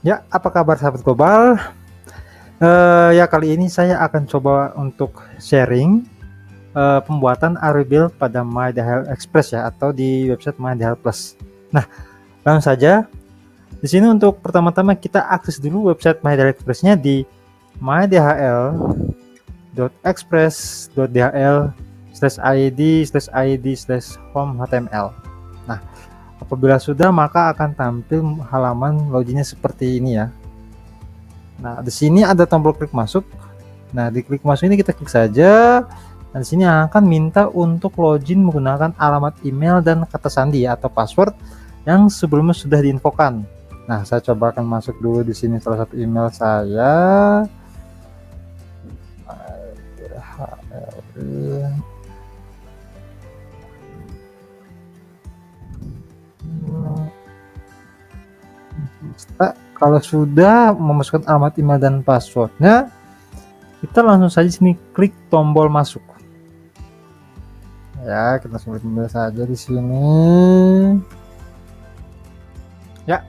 Ya, apa kabar sahabat global? Ya kali ini saya akan coba untuk sharing pembuatan Aribil pada MyDHL Express ya, atau di website MyDHL Plus. Nah, langsung saja. Di sini untuk pertama-tama kita akses dulu website MyDHL Express-nya di mydhl.express.dhl/id/home.html. Nah, apabila sudah maka akan tampil halaman loginnya seperti ini ya. Nah, di sini ada tombol klik masuk. Nah, di klik masuk ini kita klik saja. Dan di sini akan minta untuk login menggunakan alamat email dan kata sandi atau password yang sebelumnya sudah diinfokan. Nah, saya coba akan masuk dulu di sini salah satu email saya. Kalau sudah memasukkan alamat email dan passwordnya, kita langsung saja sini klik tombol masuk. Ya, kita langsung klik saja di sini. Ya,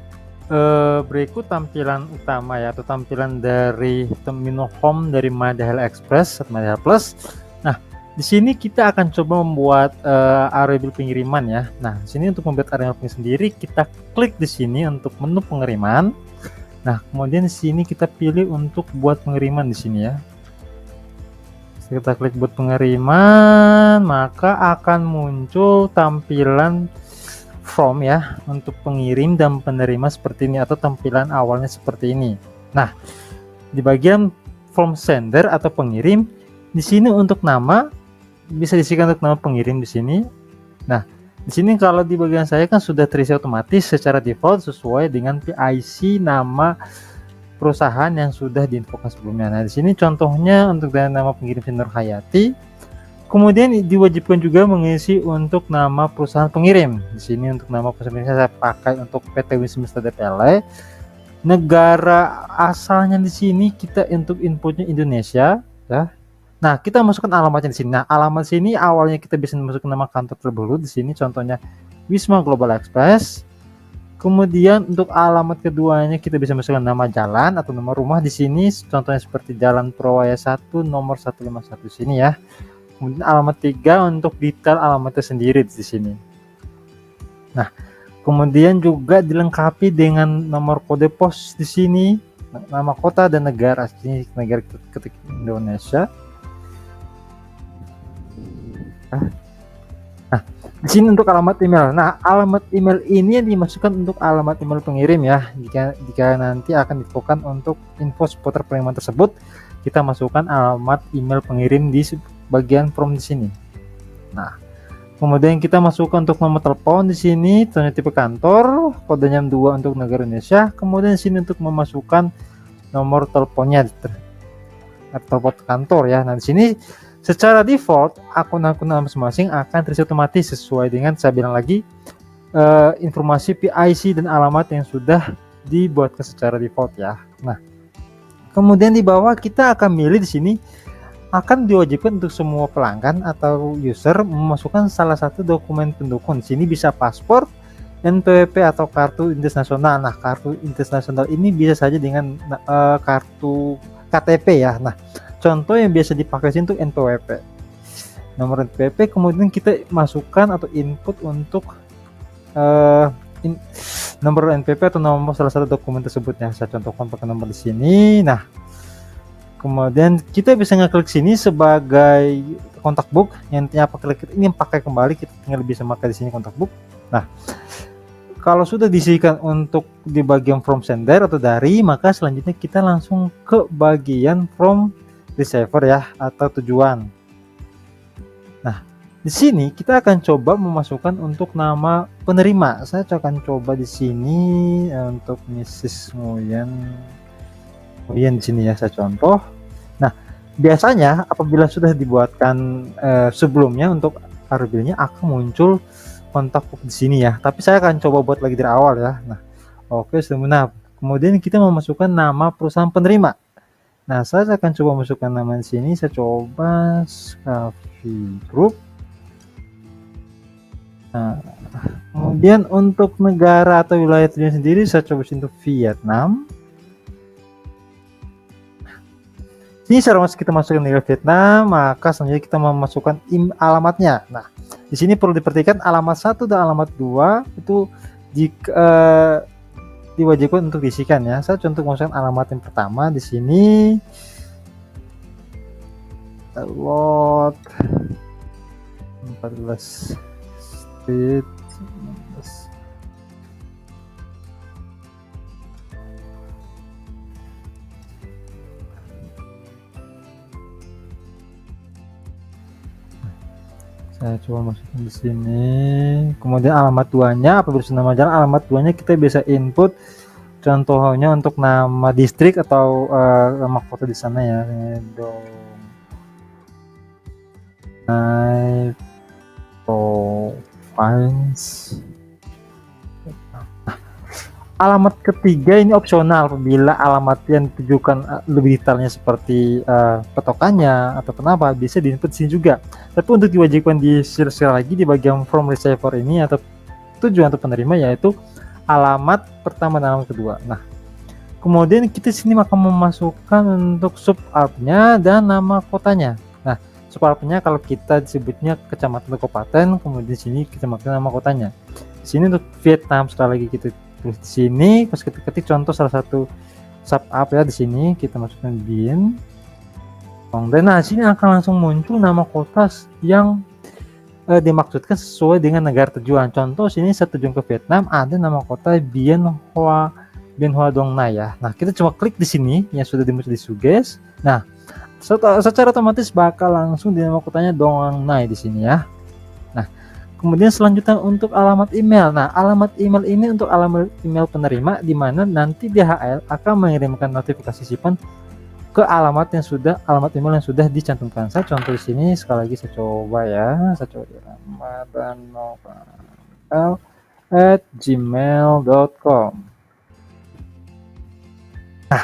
berikut tampilan utama ya, atau tampilan dari terminal home dari MyDHL Express atau MyDHL Plus. Nah, di sini kita akan coba membuat Aribil pengiriman ya. Nah, di sini untuk membuat Aribil pengiriman sendiri, kita klik di sini untuk menu pengiriman. Nah, kemudian di sini kita pilih untuk buat pengiriman di sini ya. Kita klik buat pengiriman, maka akan muncul tampilan form ya untuk pengirim dan penerima seperti ini, atau tampilan awalnya seperti ini. Nah, di bagian form sender atau pengirim, di sini untuk nama bisa diisikan untuk nama pengirim di sini. Nah, di sini kalau di bagian saya kan sudah terisi otomatis secara default sesuai dengan PIC nama perusahaan yang sudah diinfokan sebelumnya. Nah, di sini contohnya untuk nama pengirim Nur Hayati. Kemudian diwajibkan juga mengisi untuk nama perusahaan pengirim. Di sini untuk nama perusahaan pengirim saya pakai untuk PT Wisma DPL. Negara asalnya di sini kita untuk inputnya Indonesia ya. Nah, kita masukkan alamatnya di sini. Nah, alamat sini awalnya kita bisa masukkan nama kantor terlebih di sini, contohnya Wisma Global Express. Kemudian untuk alamat keduanya kita bisa masukkan nama jalan atau nomor rumah di sini, contohnya seperti Jalan Purwaya 1 nomor 151 sini ya. Kemudian alamat 3 untuk detail alamatnya sendiri di sini. Nah, kemudian juga dilengkapi dengan nomor kode pos di sini, nama kota dan negara. Sini negara ketik Indonesia. Nah, di sini untuk alamat email. Nah, alamat email ini yang dimasukkan untuk alamat email pengirim ya. Jika nanti akan diinfokan untuk info seputar pengiriman tersebut, kita masukkan alamat email pengirim di bagian form di sini. Nah, kemudian kita masukkan untuk nomor telepon di sini, tipe kantor, kodenya 2 untuk negara Indonesia. Kemudian di sini untuk memasukkan nomor teleponnya atau kantor ya. Nah, di sini secara default akun-akun masing-masing akan terisi otomatis sesuai dengan saya bilang lagi informasi PIC dan alamat yang sudah dibuatkan secara default ya. Nah, kemudian di bawah kita akan milih di sini, akan diwajibkan untuk semua pelanggan atau user memasukkan salah satu dokumen pendukung. Di sini bisa paspor, NPWP atau kartu identitas nasional. Nah, kartu identitas nasional ini bisa saja dengan kartu KTP ya. Nah, contoh yang biasa dipakai sini untuk NPWP, nomor NPWP. Kemudian kita masukkan atau input untuk nomor NPWP atau nomor salah satu dokumen tersebutnya. Saya contohkan pakai nomor di sini. Nah, kemudian kita bisa ngeklik sini sebagai kontak book. Yang apa, klik ini pakai kembali, kita tinggal bisa pakai di sini kontak book. Nah, kalau sudah diisikan untuk di bagian from sender atau dari, maka selanjutnya kita langsung ke bagian from receiver ya, atau tujuan. Nah, di sini kita akan coba memasukkan untuk nama penerima. Saya akan coba di sini untuk Mrs. Nguyen di sini ya, saya contoh. Nah, biasanya apabila sudah dibuatkan sebelumnya untuk Aribilnya akan muncul kontak di sini ya. Tapi saya akan coba buat lagi dari awal ya. Nah, oke, sudah. Kemudian kita memasukkan nama perusahaan penerima. Nah, saya akan coba masukkan nama di sini. Saya coba Scavi Group. Nah, kemudian untuk negara atau wilayah tujuan sendiri saya coba untuk Vietnam. Ini secara kita masukkan ke Vietnam, maka selanjutnya kita memasukkan alamatnya. Nah, di sini perlu diperhatikan alamat 1 dan alamat 2 itu jika diwajibkan untuk diisikan ya. Saya contoh masukkan alamat yang pertama di sini. Lot 14 Street. Saya coba masukin di sini. Kemudian alamat 2-nya, apabila sudah nama jalan, alamat 2-nya kita bisa input contohnya untuk nama distrik atau nama kota di sana ya. Province. Alamat ketiga ini opsional apabila alamat yang ditujukan lebih detailnya seperti petokannya atau kenapa bisa diinput sini juga. Tapi untuk diwajibkan di sekali lagi di bagian from receiver ini atau tujuan atau penerima yaitu alamat pertama dan alamat kedua. Nah, kemudian kita sini akan memasukkan untuk sub artnya dan nama kotanya. Nah, sub artnya kalau kita disebutnya kecamatan atau kabupaten, kemudian di sini kecamatan nama kotanya. Di sini untuk Vietnam sekali lagi kita di sini pas kita ketik contoh salah satu sub app ya, di sini kita masukkan bin. Dan nah sini akan langsung muncul nama kota yang dimaksudkan sesuai dengan negara tujuan. Contoh sini saya tujuan ke Vietnam, ada nama kota Bien Hoa Dong Nai ya. Nah, kita cuma klik di sini yang sudah dimuncul di suggest. Nah, secara otomatis bakal langsung di nama kotanya Dong Nai di sini ya. Nah, kemudian selanjutnya untuk alamat email. Nah, alamat email ini untuk alamat email penerima di mana nanti DHL akan mengirimkan notifikasi simpan ke alamat email yang sudah dicantumkan. Saya contoh di sini sekali lagi saya coba ya. Saya coba ramadanovel@gmail.com. Nah,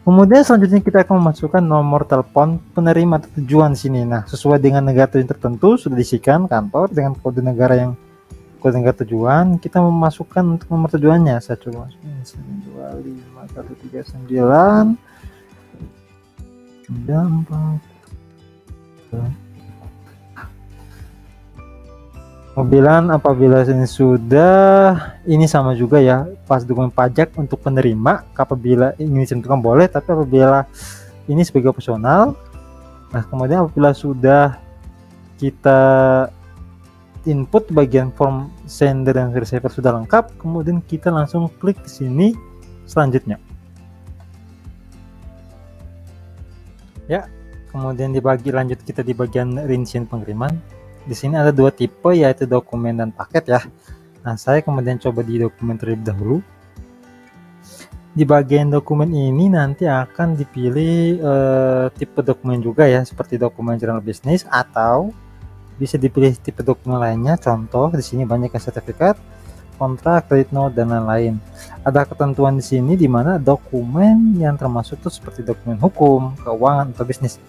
kemudian selanjutnya kita akan memasukkan nomor telepon penerima atau tujuan sini. Nah, sesuai dengan negara tujuan tertentu sudah diisikan kantor dengan kode negara tujuan. Kita memasukkan untuk nomor tujuannya. Saya coba masukin 25139 Mobilan apabila ini sudah ini sama juga ya, pas dokumen pajak untuk penerima apabila ini ditentukan boleh, tapi apabila ini sebagai opsional. Nah, kemudian apabila sudah kita input bagian form sender dan receiver sudah lengkap, kemudian kita langsung klik di sini selanjutnya ya. Kemudian lanjut kita di bagian rincian pengiriman. Di sini ada dua tipe yaitu dokumen dan paket ya. Nah, saya kemudian coba di dokumen terlebih dahulu. Di bagian dokumen ini nanti akan dipilih tipe dokumen juga ya, seperti dokumen jurnal bisnis atau bisa dipilih tipe dokumen lainnya. Contoh di sini banyak sertifikat, kontrak, kredit note dan lain-lain. Ada ketentuan di sini di mana dokumen yang termasuk itu seperti dokumen hukum, keuangan atau bisnis.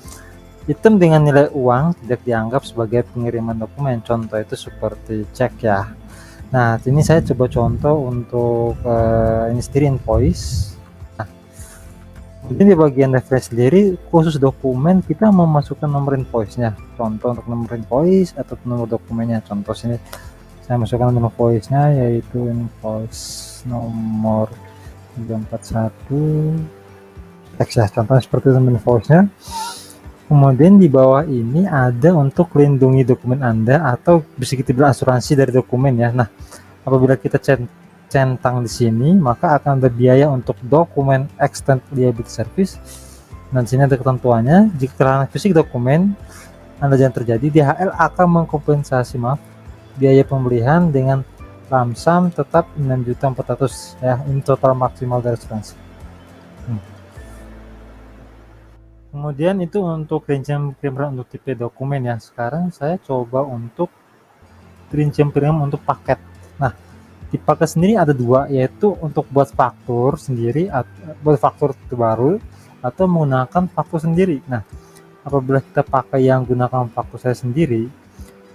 Item dengan nilai uang tidak dianggap sebagai pengiriman dokumen. Contoh itu seperti cek ya. Nah, ini saya coba contoh untuk ini sendiri invoice. Nah, ini di bagian referensi sendiri khusus dokumen kita memasukkan nomor invoice-nya. Contoh untuk nomor invoice atau nomor dokumennya. Contoh sini saya masukkan nomor invoice-nya yaitu invoice nomor 341 teks ya. Contohnya seperti nomor invoice-nya. Kemudian di bawah ini ada untuk lindungi dokumen Anda atau bisa kita bilang asuransi dari dokumen ya. Nah, apabila kita centang di sini, maka akan ada biaya untuk dokumen extended liability service. Dan sini ada ketentuannya, jika kehilangan fisik dokumen Anda yang terjadi, DHL akan mengkompensasi biaya pembelian dengan lamsam tetap 6.400.000 ya. Ini total maksimal dari asuransi. Kemudian itu untuk rincian pengiriman untuk tipe dokumen ya. Sekarang saya coba untuk rincian pengiriman untuk paket. Nah, di paket sendiri ada dua, yaitu untuk buat faktur sendiri, buat faktur terbaru atau menggunakan faktur sendiri. Nah, apabila kita pakai yang gunakan faktur saya sendiri,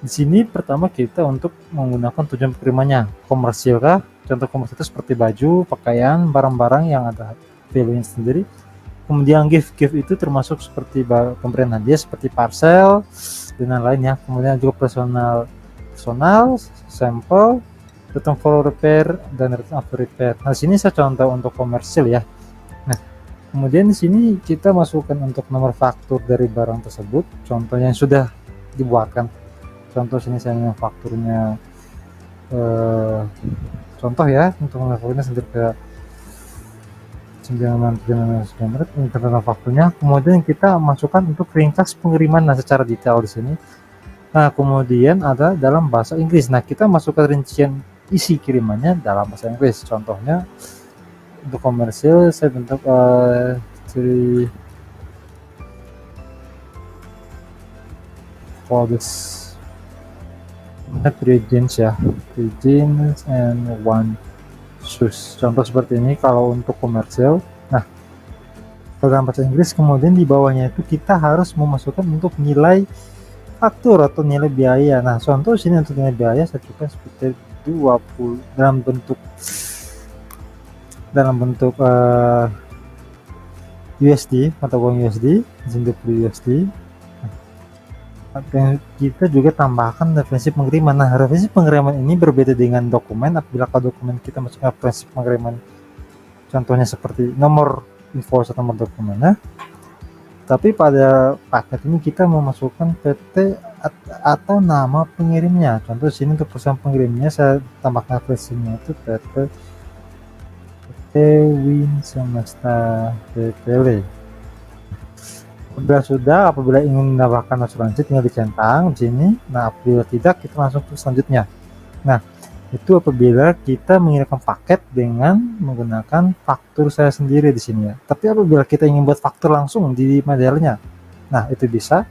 di sini pertama kita untuk menggunakan tujuan pengirimannya komersil kah? Contoh komersil itu seperti baju, pakaian, barang-barang yang ada value sendiri. Kemudian gift itu termasuk seperti pemberian hadiah seperti parcel dan lainnya. Kemudian juga personal, sampel, return for repair dan return after repair. Nah, sini saya contoh untuk komersil ya. Nah, kemudian di sini kita masukkan untuk nomor faktur dari barang tersebut, contohnya yang sudah dibuatkan. Contoh sini saya fakturnya contoh ya, untuk nomor fakturnya sendiri ke 9 internal fakturnya. Kemudian kita masukkan untuk ringkas pengiriman secara detail di sini. Nah, kemudian ada dalam bahasa Inggris. Nah, kita masukkan rincian isi kirimannya dalam bahasa Inggris. Contohnya untuk komersil saya bentuk for this 3 jeans ya, 3 jeans and 1 shoes. Contoh seperti ini kalau untuk komersil. Nah, dalam bahasa Inggris, kemudian di bawahnya itu kita harus memasukkan untuk nilai faktur atau nilai biaya. Nah, contoh sini untuk nilai biaya saya cukupkan seperti 20 dalam bentuk USD, mata uang USD, 20 USD. Kita juga tambahkan referensi pengiriman. Nah, referensi pengiriman ini berbeda dengan dokumen. Apabila dokumen kita masukkan referensi pengiriman, contohnya seperti nomor invoice atau nomor dokumen. Nah, tapi pada paket ini kita memasukkan PT atau nama pengirimnya. Contoh sini untuk perusahaan pengirimnya saya tambahkan referensinya itu PT Win Semesta PPL. Apabila ingin menambahkan asuransi tinggal dicentang di sini. Nah, apabila tidak kita langsung ke selanjutnya. Nah, itu apabila kita mengirimkan paket dengan menggunakan faktur saya sendiri di sini ya. Tapi apabila kita ingin buat faktur langsung di modelnya, nah itu bisa.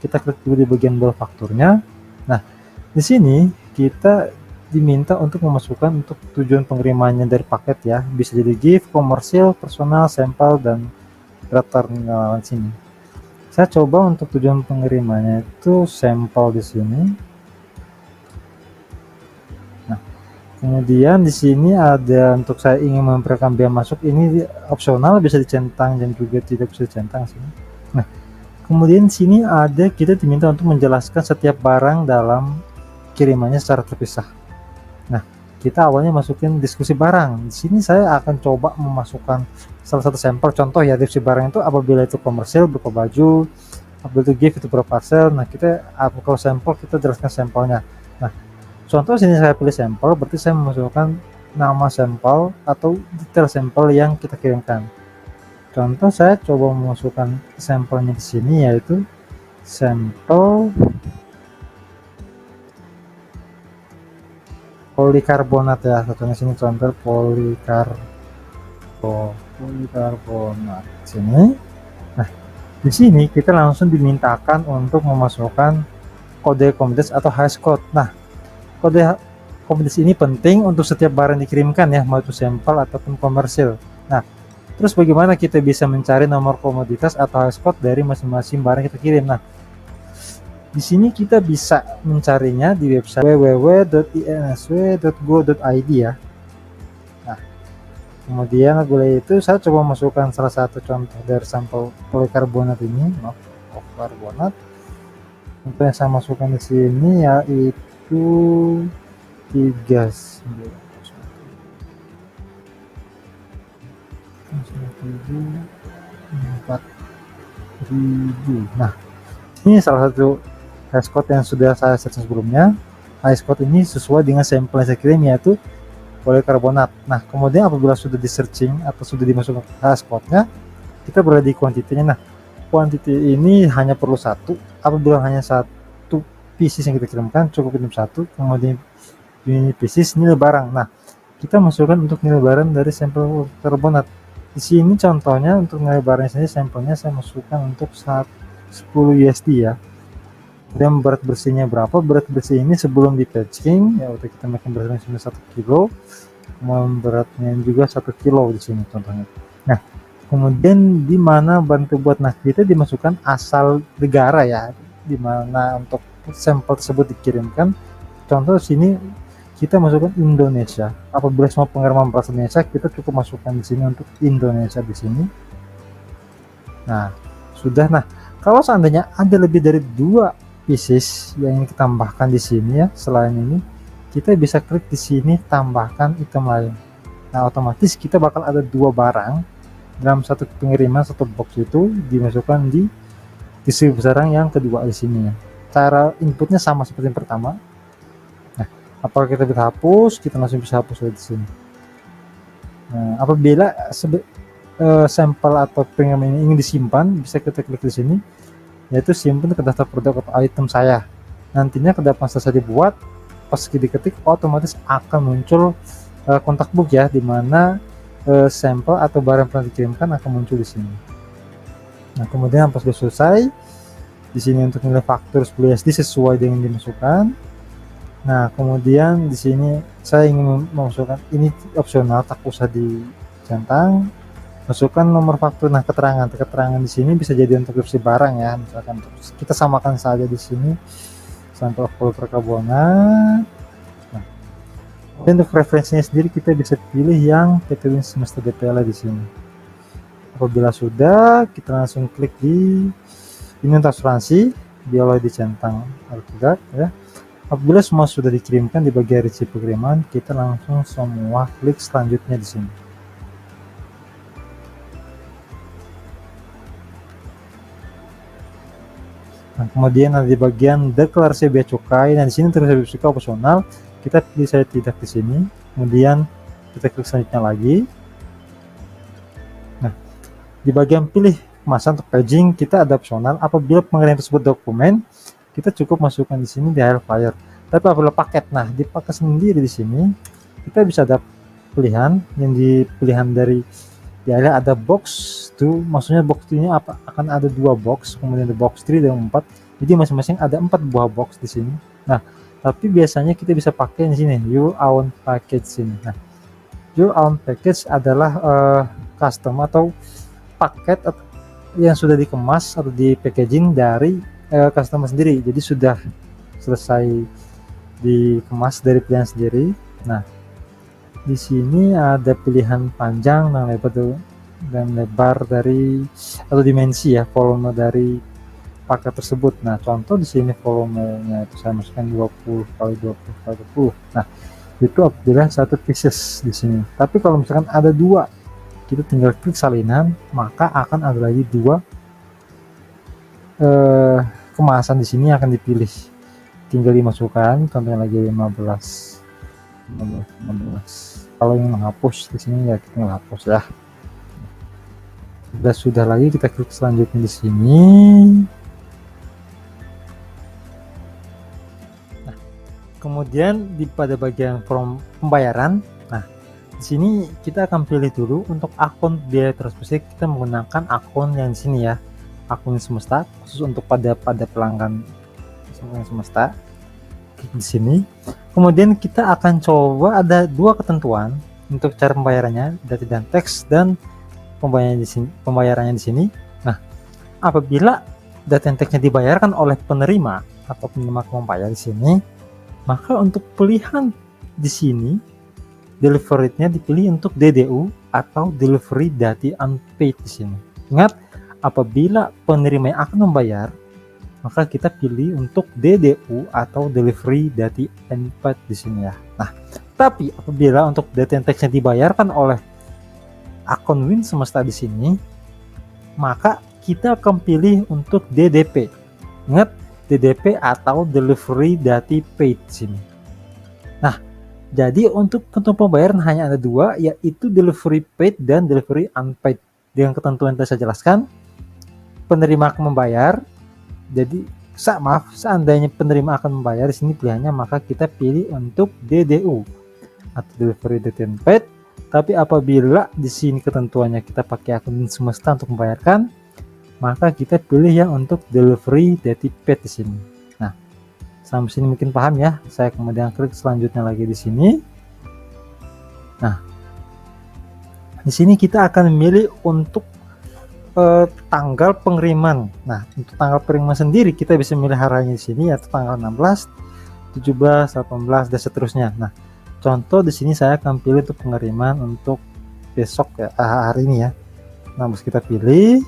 Kita klik dulu di bagian bawah fakturnya. Nah, di sini kita diminta untuk memasukkan untuk tujuan pengirimannya dari paket ya. Bisa jadi gift, komersil, personal, sampel, dan return sini. Saya coba untuk tujuan pengirimannya itu sampel di sini. Nah, kemudian di sini ada untuk saya ingin memperolehkan biaya masuk, ini opsional, bisa dicentang dan juga tidak bisa dicentang sini. Nah, kemudian sini ada kita diminta untuk menjelaskan setiap barang dalam kirimannya secara terpisah. Nah, kita awalnya masukin diskusi barang. Di sini saya akan coba memasukkan salah satu sampel contoh ya. Diskusi barang itu apabila itu komersil berupa baju, apabila itu gift itu berupa parcel. Nah, kalau sampel kita jelaskan sampelnya. Nah, contoh sini saya pilih sampel, berarti saya memasukkan nama sampel atau detail sampel yang kita kirimkan. Contoh saya coba memasukkan sampelnya di sini, yaitu sampel polikarbonat ya. Contohnya sini contoh polikarbonat sini. Nah, di sini kita langsung dimintakan untuk memasukkan kode komoditas atau hash code. Nah, kode komoditas ini penting untuk setiap barang dikirimkan ya, mau itu sampel ataupun komersil. Nah, terus bagaimana kita bisa mencari nomor komoditas atau hash code dari masing-masing barang kita kirim? Nah, di sini kita bisa mencarinya di website www.insw.go.id ya. Nah, kemudian boleh itu saya coba masukkan salah satu contoh dari sampel polikarbonat ini, polikarbonat. Untuk yang saya masukkan di sini yaitu 4.000. Nah, ini salah satu hash code yang sudah saya search sebelumnya. Hash code ini sesuai dengan sampel yang saya kirim, yaitu polikarbonat. Nah, kemudian apabila sudah di searching atau sudah dimasukkan hash code-nya, kita berada di kuantitinya. Nah, kuantiti ini hanya perlu satu. Apabila hanya satu pieces yang kita kirimkan, cukup kirim satu. Kemudian ini pieces nilai barang. Nah, kita masukkan untuk nilai barang dari sampel polikarbonat. Di sini contohnya untuk nilai barang sini sampelnya saya masukkan untuk 10 USD ya. Dan berat bersihnya berapa? Berat bersih ini sebelum di patching ya, untuk kita makin beratnya cuma 1 kilo, beratnya juga 1 kilo di sini contohnya. Nah, kemudian di mana bantu buat, nah kita dimasukkan asal negara ya, di mana untuk sampel tersebut dikirimkan. Contoh sini kita masukkan Indonesia. Apabila semua pengiriman berasal Indonesia, kita cukup masukkan di sini untuk Indonesia di sini. Nah, sudah. Nah, kalau seandainya ada lebih dari 2 pieces yang ingin kita tambahkan di sini ya, selain ini, kita bisa klik di sini tambahkan item lain. Nah, otomatis kita bakal ada 2 barang dalam satu pengiriman, satu box itu dimasukkan di barang yang kedua di sini ya. Cara inputnya sama seperti yang pertama. Nah, apakah kita bisa hapus? Kita langsung bisa hapus di sini. Nah, apabila sampel atau pengiriman ini ingin disimpan, bisa kita klik di sini, yaitu simpan ke daftar produk atau item saya. Nantinya kedapat selesai dibuat, pas diketik otomatis akan muncul kontak book ya, dimana sampel atau barang pernah dikirimkan akan muncul di sini. Nah, kemudian pas sudah selesai, di sini untuk nilai faktur 10 USD sesuai dengan dimasukkan. Nah, kemudian di sini saya ingin memasukkan ini opsional, tak usah dicentang. Masukkan nomor faktur. Nah, keterangan di sini bisa jadi untuk deskripsi barang ya, misalkan kita samakan saja di sini sampel full perkebunan. Nah, dan untuk referensinya sendiri kita bisa pilih yang PT Win Semesta DPL di sini. Apabila sudah, kita langsung klik di ini untuk asuransi, biolog dicentang tidak ya. Apabila semua sudah dikirimkan di bagian receipt pengiriman, kita langsung semua klik selanjutnya di sini. Nah, kemudian ada di bagian deklarasi bea cukai. Nah, di sini deklarasi bea cukai opsional, kita pilih saya tidak di sini. Kemudian kita klik selanjutnya lagi. Nah, di bagian pilih kemasan untuk packaging, kita ada opsional. Apabila pengiriman tersebut dokumen, kita cukup masukkan di sini di air flyer. Tapi apabila paket, nah di paket sendiri di sini kita bisa ada pilihan yang pilihan dari ada box tuh, maksudnya box ini apa, akan ada 2 box, kemudian ada box 3 dan 4, jadi masing-masing ada 4 buah box di sini. Nah, tapi biasanya kita bisa pakai di sini your own package ini. Nah, your own package adalah custom atau paket yang sudah dikemas atau di packaging dari customer sendiri, jadi sudah selesai dikemas dari pilihan sendiri. Nah, di sini ada pilihan panjang dan lebar dari atau dimensi ya, volume dari paket tersebut. Nah, contoh di sini volumenya itu saya masukkan 20 kali 20 kali 20. Nah, itu apabila satu pieces di sini. Tapi kalau misalkan ada 2, kita tinggal klik salinan, maka akan ada lagi 2 kemasan di sini akan dipilih, tinggal dimasukkan. Contohnya lagi 15. Kalau ingin menghapus di sini ya kita menghapus ya. Sudah lagi kita klik selanjutnya di sini. Nah, kemudian pada bagian form pembayaran, nah di sini kita akan pilih dulu untuk akun biaya transaksi, kita menggunakan akun yang di sini ya, akun Semesta, khusus untuk pada pelanggan Semesta. Klik di sini. Kemudian kita akan coba ada 2 ketentuan untuk cara pembayarannya, data dan teks, dan pembayarannya di sini. Nah, apabila data dan teksnya dibayarkan oleh penerima atau penerima membayar di sini, maka untuk pilihan di sini delivery-nya dipilih untuk DDU atau delivery dati unpaid di sini. Ingat, apabila penerima yang akan membayar, maka kita pilih untuk DDU atau delivery dati unpaid di sini ya. Nah, tapi apabila untuk data and text-nya dibayarkan oleh akun Win Semesta di sini, maka kita akan pilih untuk DDP. Ingat, DDP atau delivery dati paid di sini. Nah, jadi untuk ketentuan pembayaran hanya ada 2, yaitu delivery paid dan delivery unpaid. Dengan ketentuan yang saya jelaskan, penerima akan membayar. Jadi seandainya penerima akan membayar, di sini pilihannya maka kita pilih untuk DDU atau delivery dati unpaid. Tapi apabila di sini ketentuannya kita pakai akun Semesta untuk membayarkan, maka kita pilih yang untuk delivery dati paid di sini. Nah, sampai sini mungkin paham ya. Saya kemudian klik selanjutnya lagi di sini. Nah, di sini kita akan memilih untuk tanggal pengiriman. Nah, untuk tanggal pengiriman sendiri kita bisa memilih harinya di sini, yaitu tanggal 16, 17, 18 dan seterusnya. Nah, contoh di sini saya akan pilih untuk pengiriman untuk besok ya, hari ini ya. Nah, harus kita pilih.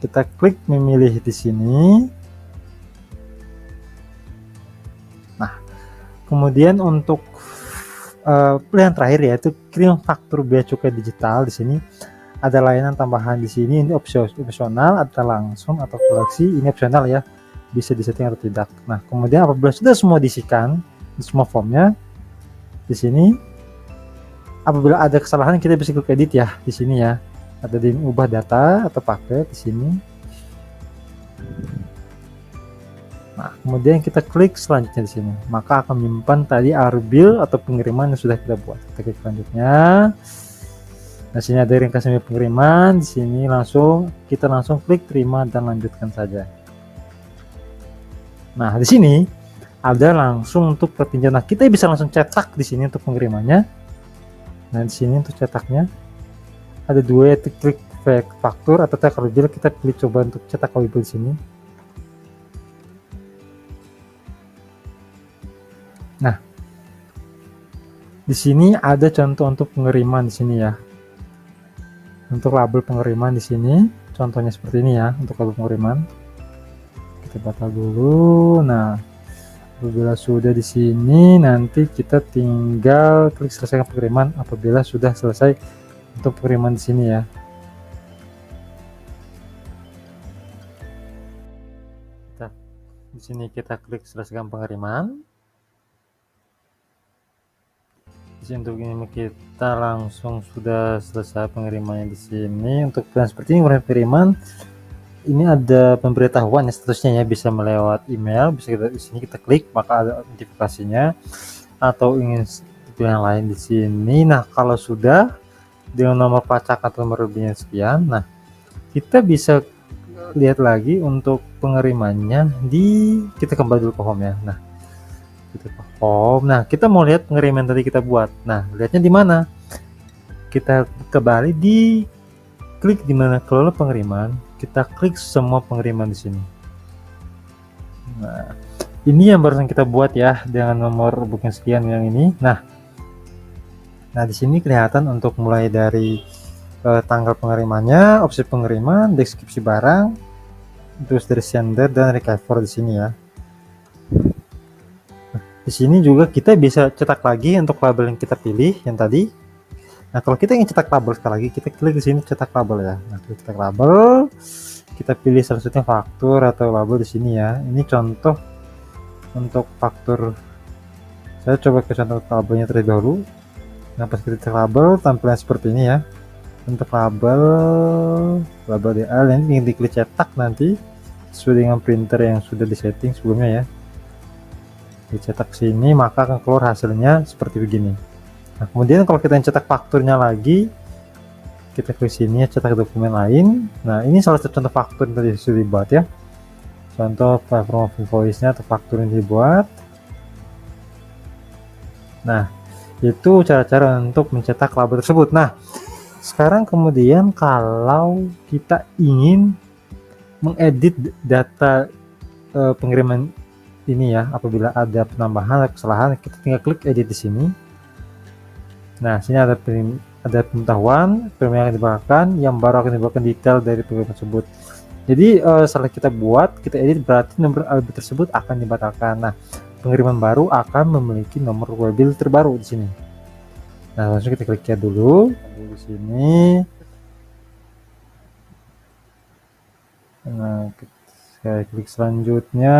kita klik memilih di sini. Nah, kemudian untuk pilihan terakhir yaitu kirim faktur bea cukai digital. Di sini ada layanan tambahan di sini, ini opsional, ada langsung atau koleksi, ini opsional ya, bisa disetting atau tidak. Nah, kemudian apabila sudah semua diisikan, semua formnya di sini, apabila ada kesalahan kita bisa klik edit ya di sini ya, ada di ubah data atau pakai di sini. Nah, kemudian kita klik selanjutnya di sini, maka akan menyimpan tadi arbil atau pengiriman yang sudah kita buat. Kita klik selanjutnya. Nah, sini ada ringkasan pengiriman. Di sini kita langsung klik terima dan lanjutkan saja. Nah, di sini ada langsung untuk petinjauan. Nah, kita bisa langsung cetak di sini untuk pengirimannya. Nah, di sini untuk cetaknya ada dua, yaitu klik faktur atau cetak arbil. Kita pilih coba untuk cetak arbil di sini. Nah, di sini ada contoh untuk pengiriman di sini ya. Untuk label pengiriman di sini, contohnya seperti ini ya untuk label pengiriman. Kita batal dulu. Nah, apabila sudah di sini, nanti kita tinggal klik selesaikan pengiriman apabila sudah selesai untuk pengiriman di sini ya. Di sini kita klik selesaikan pengiriman. Untuk ini kita langsung sudah selesai pengirimannya di sini. Untuk plan seperti ini, pengiriman ini ada pemberitahuan ya statusnya ya, bisa melewat email, bisa kita di sini kita klik maka ada notifikasinya, atau ingin yang lain di sini. Nah, kalau sudah dengan nomor pacak atau nomor lebihnya sekian, nah kita bisa lihat lagi untuk pengirimannya kita kembali dulu ke home ya. Nah, kita ke home. Nah, kita mau lihat pengiriman tadi kita buat. Nah, lihatnya di mana? Kita kembali di klik di mana kelola pengiriman, kita klik semua pengiriman di sini. Nah, ini yang barusan kita buat ya dengan nomor booking sekian yang ini. Nah, di sini kelihatan untuk mulai dari tanggal pengirimannya, opsi pengiriman, deskripsi barang, terus dari sender dan recover di sini ya. Di sini juga kita bisa cetak lagi untuk label yang kita pilih yang tadi. Nah, kalau kita ingin cetak label sekali lagi, kita klik di sini cetak label ya. Nah, klik cetak label, kita pilih selanjutnya faktur atau label di sini ya. Ini contoh untuk faktur. Saya coba ke contoh labelnya terlebih dahulu. Nah, pas kita cetak label, tampilan seperti ini ya. Untuk label DL ini ingin diklik cetak nanti sesuai dengan printer yang sudah disetting sebelumnya ya. Dicetak sini maka akan keluar hasilnya seperti begini. Nah, kemudian kalau kita cetak fakturnya lagi, kita klik sini ya, cetak dokumen lain. Nah, ini salah satu contoh faktur yang tadi sudah dibuat ya, contoh platform invoice nya atau faktur yang dibuat. Nah, itu cara-cara untuk mencetak label tersebut. Nah, sekarang kemudian kalau kita ingin mengedit data pengiriman ini ya, apabila ada penambahan atau kesalahan, kita tinggal klik edit di sini. Nah, sini ada pengetahuan pengiriman yang dibagikan, yang baru akan dibagikan detail dari pengiriman tersebut. Jadi setelah kita buat, kita edit, berarti nomor web tersebut akan dibatalkan. Nah, pengiriman baru akan memiliki nomor web terbaru di sini. Nah, langsung kita klik ya dulu di sini. Nah, kita klik selanjutnya,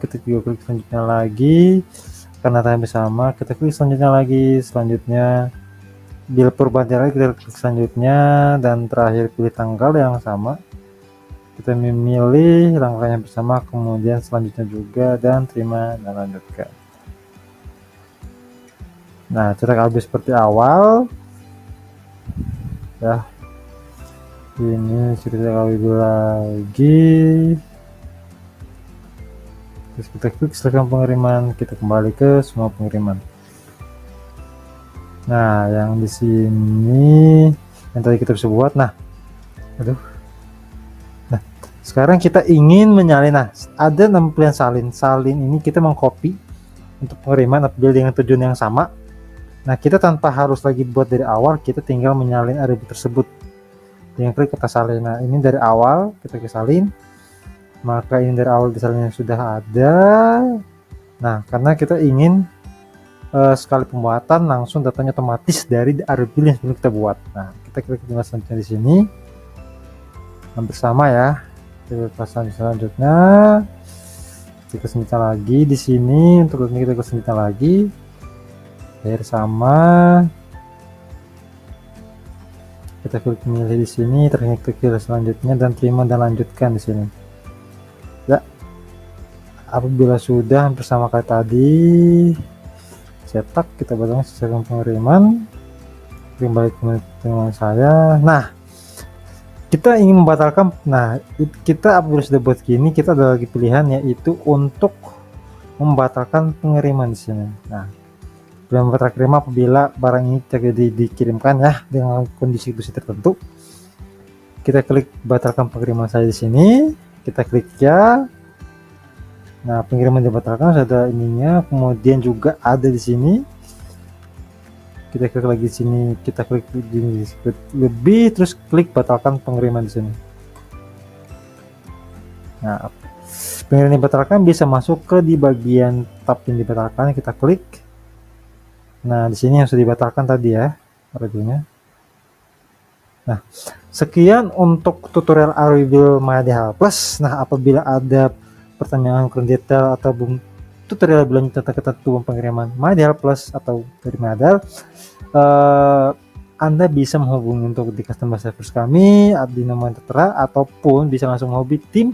kita juga klik selanjutnya lagi karena tadi sama, kita klik selanjutnya lagi, selanjutnya bila perubahan lagi kita klik selanjutnya, dan terakhir pilih tanggal yang sama, kita memilih langkahnya bersama, kemudian selanjutnya juga, dan terima dan lanjutkan. Nah, cetak habis seperti awal ya. Ini cerita kali lagi, terus kita klik selesaikan pengiriman, kita kembali ke semua pengiriman. Nah, yang di sini yang tadi kita bisa buat. Nah, sekarang kita ingin menyalin. Nah, ada 6 pilihan salin ini kita mengcopy untuk pengiriman apabila dengan tujuan yang sama. Nah, kita tanpa harus lagi buat dari awal, kita tinggal menyalin atribut tersebut. dengan klik kata salin. Nah, ini dari awal kita klik salin, maka ini dari awal disalinnya sudah ada. Nah, karena kita ingin sekali pembuatan langsung datanya otomatis dari RWBuild yang sebelum kita buat. Nah, kita klik tinggal selanjutnya di sini, hampir sama ya. Kita klik selanjutnya, kita selanjutnya lagi di sini. Untuk ini kita klik selanjutnya lagi, hampir sama. Kita klik pilih di sini, klik selanjutnya dan terima dan lanjutkan di sini. Ya, apabila sudah hampir sama kayak tadi, cetak, kita batalkan sistem pengiriman, kembali ke pengiriman saya. Nah, kita ingin membatalkan. Nah, kita apabila sudah buat gini, kita ada lagi pilihan, yaitu untuk membatalkan pengiriman di sini. Nah, membatalkan pengiriman apabila barang ini jadi dikirimkan ya dengan kondisi tertentu. Kita klik batalkan pengiriman saya di sini, kita klik ya. Nah, pengiriman dibatalkan, sudah ada ininya, kemudian juga ada di sini. Kita klik lagi di sini, kita klik lebih, terus klik batalkan pengiriman di sini. Nah, pengiriman dibatalkan bisa masuk ke di bagian tab yang dibatalkan, kita klik. Nah, di sini yang sudah dibatalkan tadi ya, reviewnya. Nah, sekian untuk tutorial RWBuild MyDHL Plus. Nah, apabila ada pertanyaan kurang detail atau tutorial lebih lanjut tentang ketentuan pengiriman MyDHL Plus atau dari MyDHL, Anda bisa menghubungi untuk di customer service kami di nomor tertera, ataupun bisa langsung menghubungi tim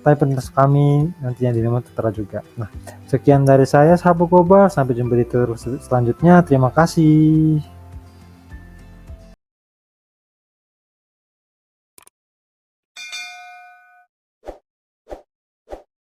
Typers kami nantinya di nomor tertera juga. Nah, sekian dari saya, sahabat Kobar, sampai jumpa di tutorial selanjutnya. Terima kasih.